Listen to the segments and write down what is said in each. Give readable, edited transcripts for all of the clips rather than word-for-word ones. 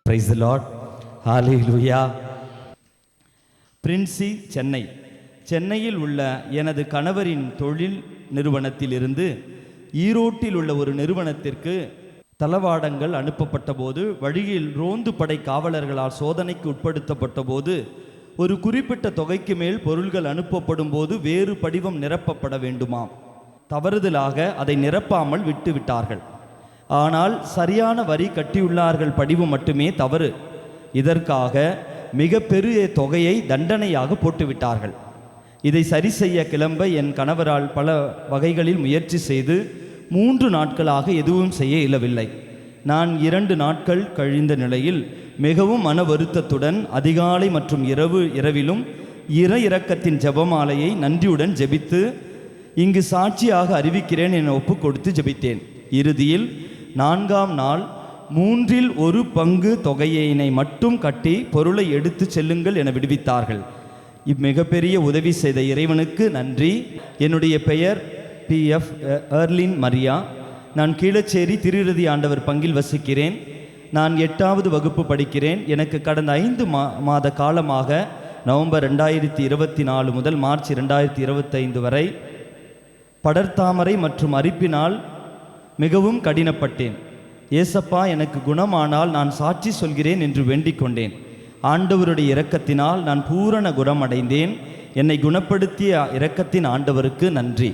Price the lord. ஹalleluya. Princy சென்னையில் உள்ள எனது கணவரின் தொழில் நிறுவனத்திலிருந்து ஈரோட்டில் உள்ள ஒரு நிறுவனத்திற்கு தளவாடங்கள் அனுப்பப்பட்ட போது வழியில் ரோந்து படை காவலர்களால் சோதனைக்கு உட்படுத்தப்பட்ட போது ஒரு குறிப்பிட்ட தொகைக்கு மேல் பொருள்கள் அனுப்பப்படும் போது வேறு படிவம் நிரப்பப்பட வேண்டுமாம். தவறுதலாக அதை நிரப்பாமல் விட்டுவிட்டார்கள். ஆனால் சரியான வரி கட்டியுள்ளார்கள், படிவம் மட்டுமே தவறு. இதற்காக மிக பெரிய தொகையை தண்டனையாக போட்டுவிட்டார்கள். இதை சரி செய்ய கிளம்ப என் கணவரால் பல வகைகளில் முயற்சி செய்து 3 நாட்களாக எதுவும் செய்ய இயலவில்லை. நான் 2 நாட்கள் கழிந்த நிலையில் மிகவும் மன வருத்தத்துடன் அதிகாலை மற்றும் இரவிலும் இரக்கத்தின் ஜெபமாலையை நன்றியுடன் ஜெபித்து இங்கு சாட்சியாக அறிவிக்கிறேன் என ஒப்பு கொடுத்து ஜெபித்தேன். இறுதியில் 4ஆம் நாள் 1/3 தொகையினை மட்டும் கட்டி பொருளை எடுத்து செல்லுங்கள் என விடுவித்தார்கள். இம்மிகப்பெரிய உதவி செய்த இறைவனுக்கு நன்றி. என்னுடைய பெயர் PF எர்லின் மரியா. நான் கீழச்சேரி திருஇறுதி ஆண்டவர் பங்கில் வசிக்கிறேன். நான் 8வது வகுப்பு படிக்கிறேன். எனக்கு கடந்த 5 மாத காலமாக நவம்பர் 2024 முதல் மார்ச் 2025 வரை படர்தாமரை மற்றும் அரிப்பினால் மிகவும் கடினப்பட்டேன். ஏசப்பா எனக்கு குணமானால் நான் சாட்சி சொல்கிறேன் என்று வேண்டிக் கொண்டேன். ஆண்டவருடைய இரக்கத்தினால் நான் பூரண குணமடைந்தேன். என்னை குணப்படுத்திய இரக்கத்தின் ஆண்டவருக்கு நன்றி.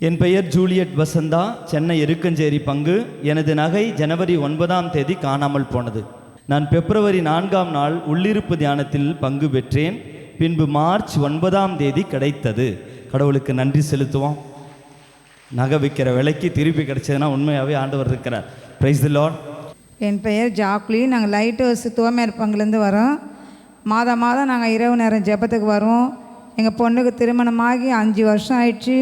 என் பெயர் ஜூலியட் வசந்தா, சென்னை எருக்கஞ்சேரி பங்கு. எனது நகை ஜனவரி 9ஆம் தேதி காணாமல் போனது. நான் பிப்ரவரி 4ஆம் நாள் உள்ளிருப்பு தியானத்தில் பங்கு பெற்றேன். பின்பு மார்ச் 9ஆம் தேதி கிடைத்தது. கடவுளுக்கு நன்றி செலுத்துவோம். நகை விற்கிற விலைக்கு திருப்பி கிடைச்சதுன்னா உண்மையாகவே ஆண்டவர் இருக்கிறார். Price the Lord. என் பெயர் ஜாக்லின். நாங்கள் லைட் ஹவுஸ் தோமையார் பங்குலேருந்து வரோம். மாதம் நாங்கள் இரவு நேரம் ஜெபத்துக்கு வருவோம். எங்கள் பொண்ணுக்கு திருமணமாகி 5 வருஷம் ஆயிடுச்சு.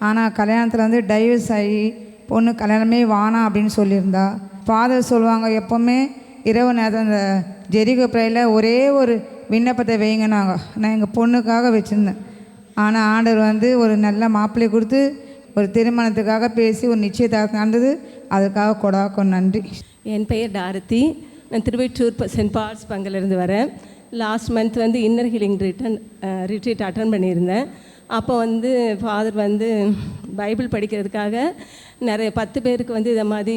ஆனால் கல்யாணத்தில் டைவர்ஸ் ஆகி பொண்ணு கல்யாணமே வானாம் அப்படின்னு சொல்லியிருந்தா. ஃபாதர் சொல்லுவாங்க, எப்போவுமே இரவு நேரத்தில் அந்த ஜெரிகோ ப்ரேயரில் ஒரே ஒரு விண்ணப்பத்தை வைங்க. நான் எங்கள் பொண்ணுக்காக வச்சுருந்தேன். ஆனால் ஆண்டவர் ஒரு நல்ல மாப்பிள்ளை கொடுத்து ஒரு திருமணத்துக்காக பேசி ஒரு நிச்சயதார்த்தம் நடந்தது. அதுக்காக கொடாக்கும் நன்றி. என் பெயர் டாரதி. நான் திருவெற்றூர் சென்ட் பால்ஸ் பங்கிலிருந்து வரேன். Last month inner healing retreat attend பண்ணியிருந்தேன். அப்போ ஃபாதர் பைபிள் படிக்கிறதுக்காக நிறைய 10 பேருக்கு இதை மாதிரி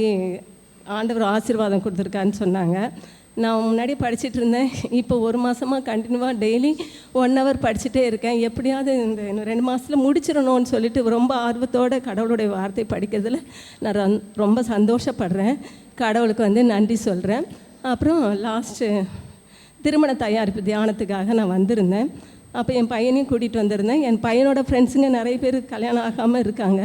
ஆண்டவர் ஆசீர்வாதம் கொடுத்துருக்கான்னு சொன்னாங்க. நான் முன்னாடி படிச்சுட்டு இருந்தேன். இப்போ 1 மாதமாக கண்டினியூவாக டெய்லி 1 hour படிச்சுட்டே இருக்கேன். எப்படியாவது இந்த 2 மாதத்தில் முடிச்சிடணும்னு சொல்லிட்டு ரொம்ப ஆர்வத்தோடு கடவுளுடைய வார்த்தை படிக்கிறதுல நான் ரொம்ப சந்தோஷப்படுறேன். கடவுளுக்கு நன்றி சொல்கிறேன். அப்புறம் லாஸ்ட்டு திருமண தயாரிப்பு தியானத்துக்காக நான் வந்திருந்தேன். அப்போ என் பையனையும் கூட்டிகிட்டு வந்திருந்தேன். என் பையனோட ஃப்ரெண்ட்ஸுங்க நிறைய பேர் கல்யாணம் ஆகாமல் இருக்காங்க.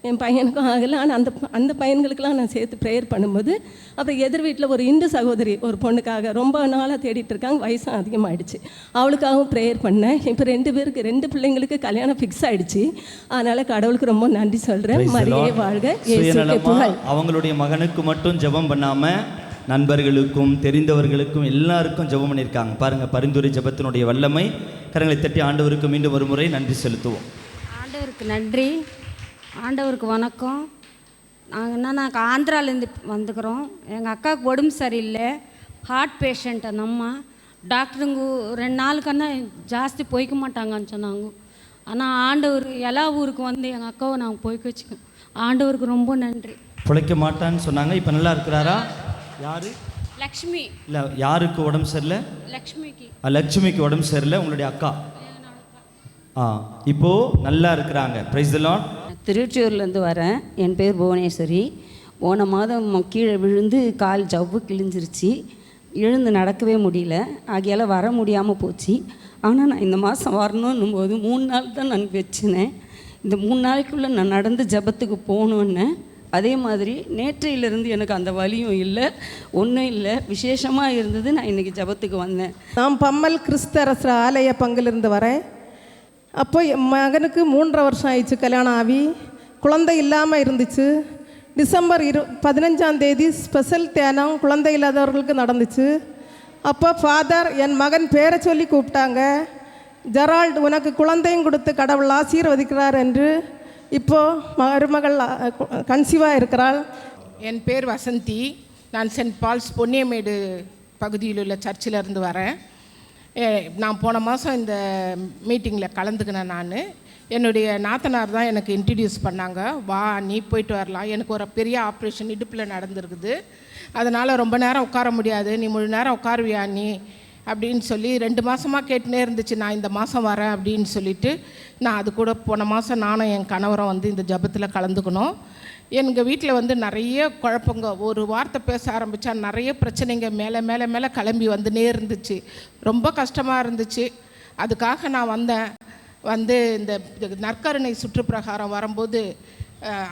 என் பையனுக்கும் ஆகலை. ஆனால் அந்த பையன்களுக்கெல்லாம் நான் சேர்த்து ப்ரேயர் பண்ணும்போது அப்புறம் எதிர் வீட்டில் ஒரு இந்து சகோதரி ஒரு பொண்ணுக்காக ரொம்ப நாளாக தேடிட்டு இருக்காங்க. வயசும் அதிகமாகிடுச்சு. அவளுக்காகவும் ப்ரேயர் பண்ணேன். இப்போ 2 பிள்ளைங்களுக்கு கல்யாணம் ஃபிக்ஸ் ஆகிடுச்சு. அதனால் கடவுளுக்கு ரொம்ப நன்றி சொல்கிறேன். மரியே வாழ்க, இயேசுவே புகழ். அவங்களுடைய மகனுக்கு மட்டும் ஜெபம் பண்ணாமல் நண்பர்களுக்கும் தெரிந்தவர்களுக்கும் எல்லாருக்கும் ஜெபம் பண்ணியிருக்காங்க. பாருங்கள், பரிந்துரை ஜெபத்தினுடைய வல்லமை. கரங்களை தட்டி ஆண்டவருக்கு மீண்டும் ஒரு முறை நன்றி செலுத்துவோம். ஆண்டவருக்கு நன்றி. ஆண்டவருக்கு வணக்கம். நாங்கள் ஆந்திராலேருந்து வந்துக்கிறோம். எங்கள் அக்காவுக்கு உடம்பு சரியில்லை, ஹார்ட் பேஷண்ட். அந்த அம்மா டாக்டருங்க 2 நாளுக்குன்னா ஜாஸ்தி போய்க்க மாட்டாங்கன்னு சொன்னாங்க. ஆனால் ஆண்டவர் எல்லா ஊருக்கு எங்கள் அக்காவை நாங்கள் போய்க்க வச்சுக்கோம். ஆண்டவருக்கு ரொம்ப நன்றி. பிழைக்க மாட்டான்னு சொன்னாங்க. இப்போ நல்லா இருக்கிறாரா? யாரு? லக்ஷ்மி. இல்லை, யாருக்கு உடம்பு சரியில்லை? லக்ஷ்மிக்கு. லக்ஷ்மிக்கு உடம்பு சரியில்லை. உங்களுடைய அக்கா இப்போது நல்லா இருக்கிறாங்க. Price the Lord. திருச்சூர்லேருந்து வரேன். என் பேர் புவனேஸ்வரி. போன மாதம் கீழே விழுந்து கால் ஜவ்வு கிழிஞ்சிருச்சு. எழுந்து நடக்கவே முடியல. ஆகையால் வர முடியாமல் போச்சு. ஆனால் நான் இந்த மாதம் வரணுன்னும் போது 3 நாள் தான் நான் வச்சினேன். இந்த 3 நாளைக்குள்ளே நான் நடந்து ஜபத்துக்கு போகணுன்னு. அதே மாதிரி நேற்றையிலிருந்து எனக்கு அந்த வலியும் இல்லை, ஒன்றும் இல்லை, விசேஷமாக இருந்தது. நான் இன்றைக்கி ஜபத்துக்கு வந்தேன். நான் பம்மல் கிறிஸ்தரச ஆலய பங்கிலிருந்து வரேன். அப்போ என் மகனுக்கு 3.5 வருஷம் ஆயிடுச்சு கல்யாணம் ஆகி. குழந்தை இல்லாமல் இருந்துச்சு. டிசம்பர் 15ஆம் தேதி ஸ்பெஷல் தியானம் குழந்தை இல்லாதவர்களுக்கு நடந்துச்சு. அப்போ ஃபாதர் என் மகன் பேரை சொல்லி கூப்பிட்டாங்க. ஜெரால்டு, உனக்கு குழந்தையும் கொடுத்து கடவுள் ஆசீர்வதிக்கிறார் என்று. இப்போது மருமகள் கன்சீவாக இருக்கிறாள். என் பேர் வசந்தி. நான் சென்ட் பால்ஸ் பொன்னியமேடு பகுதியில் உள்ள சர்ச்சில் இருந்து வரேன். நான் போன மாதம் இந்த மீட்டிங்கில் கலந்துக்கினேன். நான் என்னுடைய நாத்தனார் தான் எனக்கு இன்ட்ரடியூஸ் பண்ணாங்க. வா நீ போயிட்டு வரலாம், எனக்கு ஒரு பெரிய ஆப்ரேஷன் இடுப்பில் நடந்துருக்குது, அதனால் ரொம்ப நேரம் உட்கார முடியாது, நீ முழு நேரம் உட்காருவியா நீ அப்படின்னு சொல்லி 2 மாதமாக கேட்டுனே இருந்துச்சு. நான் இந்த மாதம் வரேன் அப்படின்னு சொல்லிவிட்டு நான் அது கூட போன மாதம் நானும் என் கணவரும் வந்து இந்த ஜபத்தில் கலந்துக்கணும். எங்கள் வீட்டில் வந்து நிறைய குழப்பங்க, ஒரு வார்த்தை பேச ஆரம்பித்தா நிறைய பிரச்சனைங்க மேலே மேலே மேலே கிளம்பி வந்துனே இருந்துச்சு. ரொம்ப கஷ்டமாக இருந்துச்சு. அதுக்காக நான் வந்து இந்த நற்கருணை சுற்றுப்பிரகாரம் வரும்போது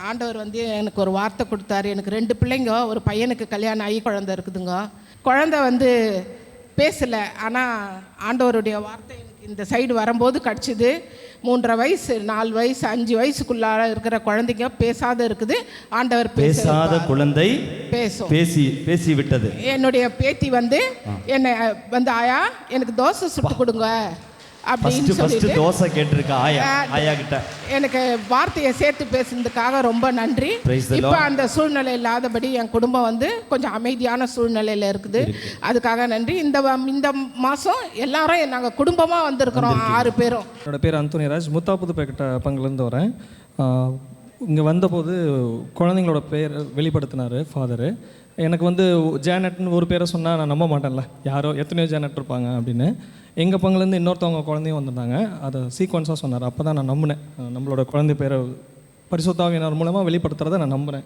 ஆண்டவர் வந்து எனக்கு ஒரு வார்த்தை கொடுத்தாரு. எனக்கு 2 பிள்ளைங்க, ஒரு பையனுக்கு கல்யாணம் ஆகி குழந்தை இருக்குதுங்க. குழந்தை வந்து பேசலை, ஆனால் ஆண்டவருடைய வார்த்தை எனக்கு இந்த சைடு வரும்போது கிடச்சிது. 3.5 வயசு 4 வயசு 5 வயசுக்குள்ளார இருக்கிற குழந்தைங்க பேசாத இருக்குது. ஆண்டவர் பேசாத குழந்தை பேசும் பேசி விட்டது. என்னுடைய பேத்தி வந்து என்னை வந்து ஆயா எனக்கு தோசை சுட்டு கொடுங்க அப்படின்னு சொல்லிட்டு தோசை கேட்டிருக்கா ஆயா கிட்ட. எனக்கு வார்த்தையை சேர்த்து பேசுனதுக்காக ரொம்ப நன்றி. இப்போ அந்த சூழ்நிலை இல்லாதபடி என் குடும்பம் வந்து கொஞ்சம் அமைதியான சூழ்நிலையில் இருக்குது. அதுக்காக நன்றி. இந்த மாதம் எல்லாரும் நாங்கள் குடும்பமாக வந்திருக்கிறோம், 6 பேரும். என்னோடய பேர் அந்தோனிராஜ், முத்தாப்புதுப்பேட்டை பங்குலேருந்து வரேன். இங்கே வந்தபோது குழந்தைங்களோட பேர் வெளிப்படுத்தினார் ஃபாதரு. எனக்கு வந்து ஜேனட்னு ஒரு பேரை சொன்னால் நான் நம்ப மாட்டேன்ல, யாரோ எத்தனையோ ஜேனட் இருப்பாங்க அப்படின்னு. எங்கள் பங்குலேருந்து இன்னொருத்தவங்க குழந்தையும் வந்திருந்தாங்க, அதை சீக்வன்ஸாக சொன்னார். அப்போ தான் நான் நம்பினேன், நம்மளோட குழந்தை பேரை பரிசுத்த ஆவியானவர் மூலமாக வெளிப்படுத்துறதை நான் நம்புகிறேன்.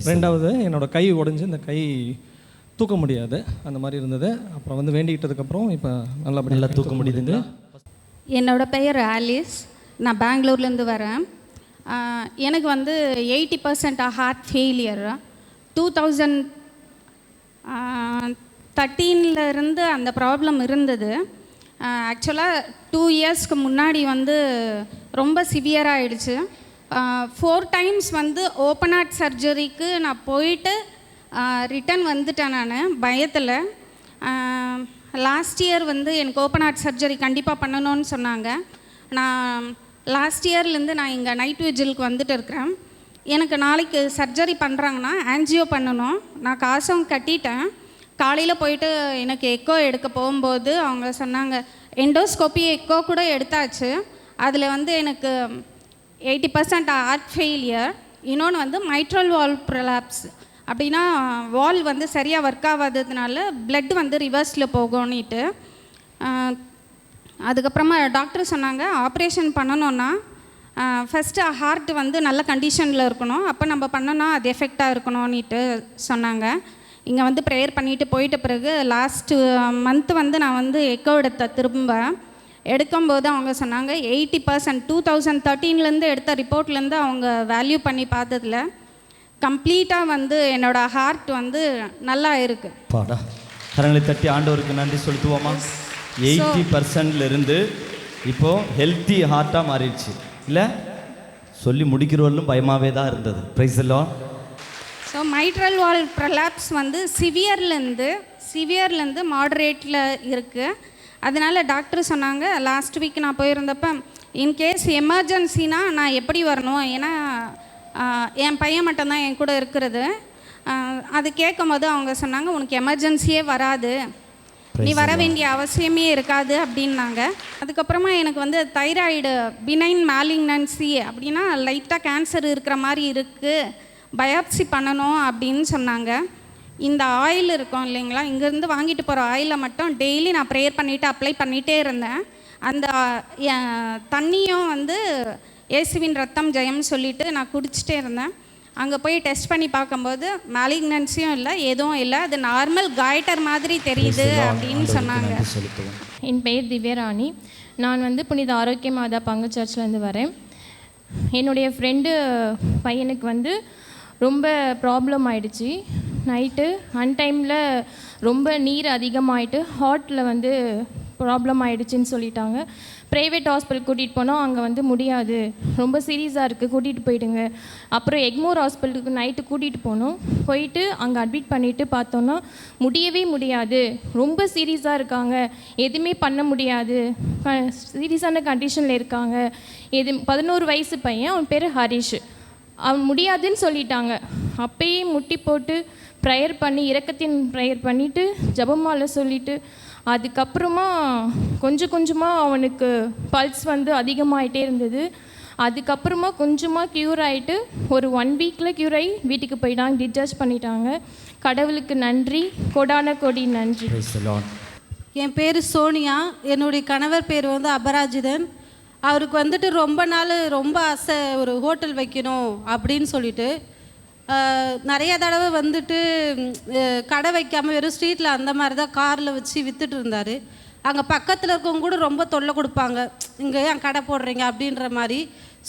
2வது என்னோடய கை உடைஞ்சு இந்த கை தூக்க முடியாது, அந்த மாதிரி இருந்தது. அப்புறம் வந்து வேண்டிக்கிட்டதுக்கப்புறம் இப்போ நல்லபடியாக தூக்க முடியுது. என்னோடய பெயர் ஆலிஸ், நான் பெங்களூர்லேருந்து வரேன். எனக்கு வந்து 80% ஹார்ட் ஃபெயிலியர். 2013 இருந்து அந்த ப்ராப்ளம் இருந்தது. ஆக்சுவலாக 2 இயர்ஸ்க்கு முன்னாடி வந்து ரொம்ப சிவியராக ஆகிடுச்சு. 4 டைம்ஸ் வந்து ஓப்பன் ஹார்ட் சர்ஜரிக்கு நான் போயிட்டு ரிட்டன் வந்துட்டேன் நான் பயத்தில். லாஸ்ட் இயர் வந்து எனக்கு ஓப்பன் ஹார்ட் சர்ஜரி கண்டிப்பாக பண்ணணும்னு சொன்னாங்க. நான் லாஸ்ட் இயர்லேருந்து நான் இங்கே நைட் விஜிலுக்கு வந்துட்டு இருக்கிறேன். எனக்கு நாளைக்கு சர்ஜரி பண்ணுறாங்கன்னா ஆன்ஜியோ பண்ணணும். நான் காசும் கட்டிட்டேன். காலையில் போயிட்டு எனக்கு எக்கோ எடுக்க போகும்போது அவங்க சொன்னாங்க எண்டோஸ்கோப்பி எக்கோ கூட எடுத்தாச்சு, அதில் வந்து எனக்கு 80% ஹார்ட் ஃபெயிலியர், இன்னொன்று வந்து மைட்ரல் வால் ப்ரொலாப்ஸ். அப்படின்னா வால் வந்து சரியாக ஒர்க் ஆகாததுனால பிளட் வந்து ரிவர்ஸில் போகும்னுட்டு. அதுக்கப்புறமா டாக்டர் சொன்னாங்க ஆப்ரேஷன் பண்ணணுன்னா ஃபஸ்ட்டு ஹார்ட் வந்து நல்ல கண்டிஷனில் இருக்கணும், அப்போ நம்ம பண்ணோன்னா அது எஃபெக்டாக இருக்கணும்னுட்டு சொன்னாங்க. இங்கே வந்து ப்ரேயர் பண்ணிவிட்டு போயிட்ட பிறகு லாஸ்ட்டு மந்த்து வந்து நான் வந்து எக்கோ திரும்ப எடுக்கும்போது அவங்க சொன்னாங்க 80% 2013 எடுத்த ரிப்போர்ட்லேருந்து அவங்க வேல்யூ பண்ணி பார்த்ததில் கம்ப்ளீட்டாக வந்து என்னோடய ஹார்ட் வந்து நல்லா இருக்குது. பாடா கரங்களை தட்டி ஆண்டவருக்கு நன்றி செலுத்துவோமா. 80% இப்போது ஹெல்த்தி ஹார்ட்டாக மாறிடுச்சு இல்லை? சொல்லி முடிக்கிறவர்களும் பயமாகவே தான் இருந்தது. ப்ரைஸ் எல்லாம். ஸோ மைட்ரல் வால் ப்ரொலாப்ஸ் வந்து சிவியர்லேருந்து மாடரேட்டில் இருக்குது. அதனால் டாக்டர் சொன்னாங்க லாஸ்ட் வீக் நான் போயிருந்தப்போ இன்கேஸ் எமர்ஜென்சினா நான் எப்படி வரணும், ஏன்னா என் பையன் மட்டும்தான் என் கூட இருக்கிறது. அது கேட்கும் போது அவங்க சொன்னாங்க உனக்கு எமர்ஜென்சியே வராது, நீ வர வேண்டிய அவசியமே இருக்காது அப்படின்னாங்க. அதுக்கப்புறமா எனக்கு வந்து தைராய்டு பினைன் மேலிக்னன்சி அப்படின்னா லைட்டாக கேன்சர் இருக்கிற மாதிரி இருக்குது, பயாப்சி பண்ணணும் அப்படின்னு சொன்னாங்க. இந்த ஆயில் இருக்கும் இல்லைங்களா, இங்கேருந்து வாங்கிட்டு போகிற ஆயிலை மட்டும் டெய்லி நான் ப்ரேயர் பண்ணிவிட்டு அப்ளை பண்ணிகிட்டே இருந்தேன். அந்த தண்ணியும் வந்து இயேசுவின் ரத்தம் ஜெயம்னு சொல்லிவிட்டு நான் குடிச்சிட்டே இருந்தேன். அங்கே போய் டெஸ்ட் பண்ணி பார்க்கும்போது மேலிக்னன்சியும் இல்லை, எதுவும் இல்லை, அது நார்மல் காய்டர் மாதிரி தெரியுது அப்படின்னு சொன்னாங்க. என் பெயர் திவ்யராணி. நான் வந்து புனித ஆரோக்கிய மாதா பங்கு சர்ச்லேருந்து வரேன். என்னுடைய ஃப்ரெண்டு பையனுக்கு வந்து ரொம்ப ப்ராப்ளம் ஆயிடுச்சு. நைட்டு அன்டைமில் ரொம்ப நீர் அதிகமாகிட்டு ஹார்ட்டில் வந்து ப்ராப்ளம் ஆகிடுச்சின்னு சொல்லிட்டாங்க. ப்ரைவேட் ஹாஸ்பிட்டல் கூட்டிகிட்டு போனோம், அங்கே வந்து முடியாது, ரொம்ப சீரியஸாக இருக்குது, கூட்டிகிட்டு போயிடுங்க. அப்புறம் எக்மோர் ஹாஸ்பிட்டலுக்கு நைட்டு கூட்டிகிட்டு போனோம். போயிட்டு அங்கே அட்மிட் பண்ணிவிட்டு பார்த்தோன்னா முடியவே முடியாது, ரொம்ப சீரியஸாக இருக்காங்க, எதுவுமே பண்ண முடியாது, சீரியஸான கண்டிஷனில் இருக்காங்க. 11 வயசு பையன், அவன் பேர் ஹரிஷ். அவன் முடியாதுன்னு சொல்லிட்டாங்க. அப்பயே முட்டி போட்டு ப்ரேயர் பண்ணி இரக்கத்தின் ப்ரேயர் பண்ணிவிட்டு ஜெபமாலை சொல்லிவிட்டு அதுக்கப்புறமா கொஞ்சம் கொஞ்சமாக அவனுக்கு பல்ஸ் வந்து அதிகமாகிட்டே இருந்தது. அதுக்கப்புறமா கொஞ்சமாக க்யூர் ஆகிட்டு ஒரு 1 வீக்கில் க்யூர் ஆகி வீட்டுக்கு போயிட்டாங்க, டிஸ்சார்ஜ் பண்ணிட்டாங்க. கடவுளுக்கு நன்றி, கோடான கோடி நன்றி. என் பேர் சோனியா, என்னுடைய கணவர் பேர் வந்து அபராஜிதன். அவருக்கு வந்துட்டு ரொம்ப நாள் ரொம்ப ஆசை ஒரு ஹோட்டல் வைக்கணும் அப்படின்னு சொல்லிட்டு நிறைய தடவை வந்துட்டு கடை வைக்காமல் வெறும் ஸ்ட்ரீட்டில் அந்த மாதிரி தான் காரில் வச்சு விற்றுட்டு இருந்தார். அங்கே பக்கத்தில் இருக்கவங்க கூட ரொம்ப தொல்லை கொடுப்பாங்க, இங்கே ஏன் கடை போடுறீங்க அப்படின்ற மாதிரி.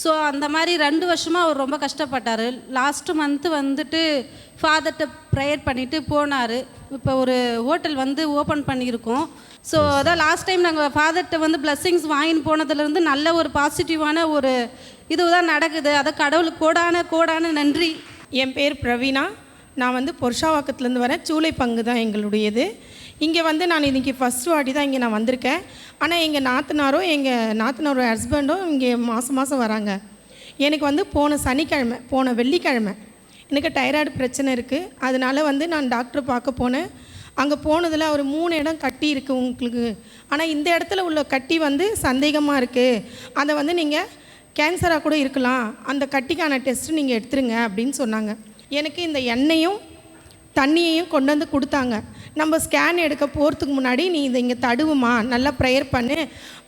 ஸோ அந்த மாதிரி 2 வருஷமாக அவர் ரொம்ப கஷ்டப்பட்டார். லாஸ்ட்டு மந்த்து வந்துட்டு ஃபாதர்கிட்ட ப்ரேயர் பண்ணிவிட்டு போனார். இப்போ ஒரு ஹோட்டல் வந்து ஓப்பன் பண்ணியிருக்கோம். ஸோ அதான் லாஸ்ட் டைம் நாங்கள் ஃபாதர்கிட்ட வந்து பிளஸ்ஸிங்ஸ் வாங்கின்னு போனதுலேருந்து நல்ல ஒரு பாசிட்டிவான ஒரு இதுதான் நடக்குது. அதை கடவுளுக்கு கோடான நன்றி. என் பேர் பிரவீனா, நான் வந்து பொருஷாவாக்கத்துலேருந்து வரேன். சூளை பங்கு தான் எங்களுடையது. இங்கே வந்து நான் இன்றைக்கி ஃபஸ்ட்டு வாட்டி தான் இங்கே நான் வந்திருக்கேன். ஆனால் எங்கள் நாத்தனாரோட ஹஸ்பண்டும் இங்கே மாதம் வராங்க. எனக்கு வந்து போன வெள்ளிக்கிழமை எனக்கு டைராய்டு பிரச்சனை இருக்குது. அதனால வந்து நான் டாக்டரை பார்க்க போனேன். அங்கே போனதில் ஒரு 3 இடம் கட்டி இருக்குது உங்களுக்கு. ஆனால் இந்த இடத்துல உள்ள கட்டி வந்து சந்தேகமாக இருக்குது, அதை வந்து நீங்கள் கேன்சராக கூட இருக்கலாம், அந்த கட்டிக்கான டெஸ்ட்டு நீங்கள் எடுத்துருங்க அப்படின்னு சொன்னாங்க. எனக்கு இந்த எண்ணெயும் தண்ணியையும் கொண்டு வந்து கொடுத்தாங்க. நம்ம ஸ்கேன் எடுக்க போகிறதுக்கு முன்னாடி நீ இதை இங்கே தடுவுமா, நல்லா ப்ரேயர் பண்ணு,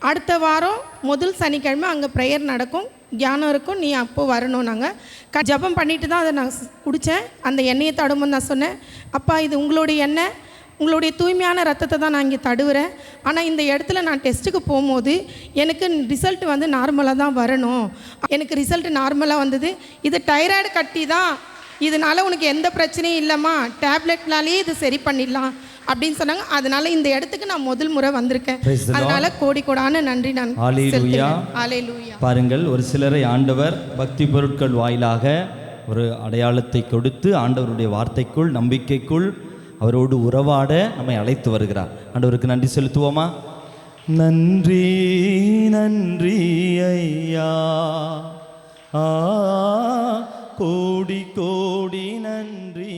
அடுத்த வாரம் முதல் சனிக்கிழமை அங்கே ப்ரேயர் நடக்கும், தியானம் இருக்கும், நீ அப்போது வரணும். நாங்கள் ஜபம் பண்ணிட்டு தான் அதை நான் குடித்தேன். அந்த எண்ணெயை தடும்போது நான் சொன்னேன், அப்பா இது உங்களுடைய எண்ணெய், உங்களுடைய தூய்மையான ரத்தத்தை தான் நான் இங்கே தடுவுறேன். ஆனால் இந்த இடத்துல நான் டெஸ்ட்டுக்கு போகும்போது எனக்கு ரிசல்ட் வந்து நார்மலாக தான் வரணும். எனக்கு ரிசல்ட் நார்மலாக வந்தது. இது டைராய்டு கட்டி தான், இதனால் உனக்கு எந்த பிரச்சனையும் இல்லைம்மா, டேப்லெட்னாலேயே இது சரி பண்ணிடலாம் அப்படின்னு சொன்னாங்க. அதனால் இந்த இடத்துக்கு நான் முதல் முறை வந்திருக்கேன். அதனால் கோடான நன்றி நான் ஹல்லேலூயா. பாருங்கள், ஒரு சிலரை ஆண்டவர் பக்தி பொருட்கள் வாயிலாக ஒரு அடையாளத்தை கொடுத்து ஆண்டவருடைய வார்த்தைக்குள் நம்பிக்கைக்குள் அவரோடு உறவாட நம்மை அழைத்து வருகிறார். ஆண்டவருக்கு நன்றி செலுத்துவோமா? நன்றி நன்றி ஐயா, கோடி கோடி நன்றி